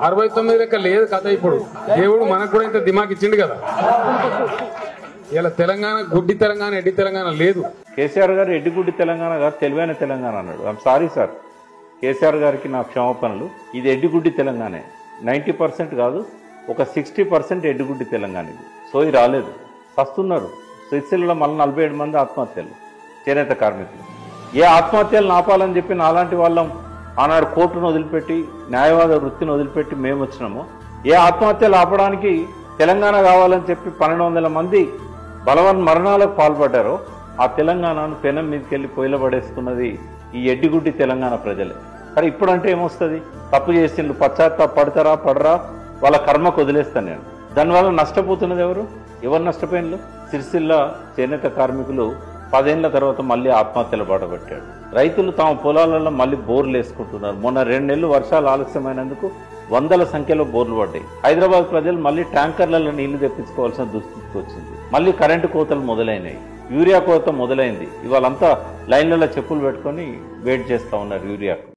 69 లెక్క లేదు కథ. ఇప్పుడు దేవుడు మనకు కూడా ఇంత దిమాగ్ ఇచ్చిండు కదా. ఇలా తెలంగాణ గుడ్డి తెలంగాణ, ఎడ్డి తెలంగాణ లేదు. కేసీఆర్ గారు ఎడ్డిగుడ్డి తెలంగాణ కాదు, తెలివైన తెలంగాణ అన్నాడు. ఐఎమ్ సారీ సార్, కేసీఆర్ గారికి నా క్షమాపణలు. ఇది ఎడ్డిగుడ్డి తెలంగాణే. 90% కాదు, ఒక 60% ఎడ్డిగుడ్డి తెలంగాణ. ఇది సోయి రాలేదు, వస్తున్నారు. సిరిసిల్లలో మళ్ళీ 47 మంది ఆత్మహత్యలు, చేనేత కార్మికులు. ఏ ఆత్మహత్యలు ఆపాలని చెప్పి నాలాంటి వాళ్ళం ఆనాడు కోర్టును వదిలిపెట్టి, న్యాయవాద వృత్తిని వదిలిపెట్టి మేము వచ్చినామో, ఏ ఆత్మహత్యలు ఆపడానికి తెలంగాణ కావాలని చెప్పి 1200 మంది బలవన్ మరణాలకు పాల్పడ్డారో ఆ తెలంగాణను పెనం మీదకి వెళ్ళి పొయ్యిలో పడేసుకున్నది ఈ ఎడ్డిగుడ్డి తెలంగాణ ప్రజలే. సరే, ఇప్పుడంటే ఏమొస్తుంది? తప్పు చేసిండ్రు, పశ్చాత్తాప పడతారా పడరా, వాళ్ళ కర్మకు వదిలేస్తాను నేను. దానివల్ల నష్టపోతున్నది ఎవరు? నష్టపోయినలు? సిరిసిల్ల చేనేత కార్మికులు 10 ఏళ్ల తర్వాత మళ్ళీ ఆత్మహత్యలు బాటపట్టాడు. రైతులు తమ పొలాలలో మళ్ళీ బోర్లు వేసుకుంటున్నారు. మొన్న 2 నెలలు వర్షాలు ఆలస్యమైనందుకు వందల సంఖ్యలో బోర్లు పడ్డాయి. హైదరాబాద్ ప్రజలు మళ్ళీ ట్యాంకర్లలో నీళ్లు తెప్పించుకోవాల్సిన దుస్థితికి వచ్చింది. మళ్ళీ కరెంటు కోతలు మొదలైనాయి, యూరియా కోత మొదలైంది. ఇవాళంతా లైన్లలో చెప్పులు పెట్టుకొని వెయిట్ చేస్తూ ఉన్నారు యూరియాకు.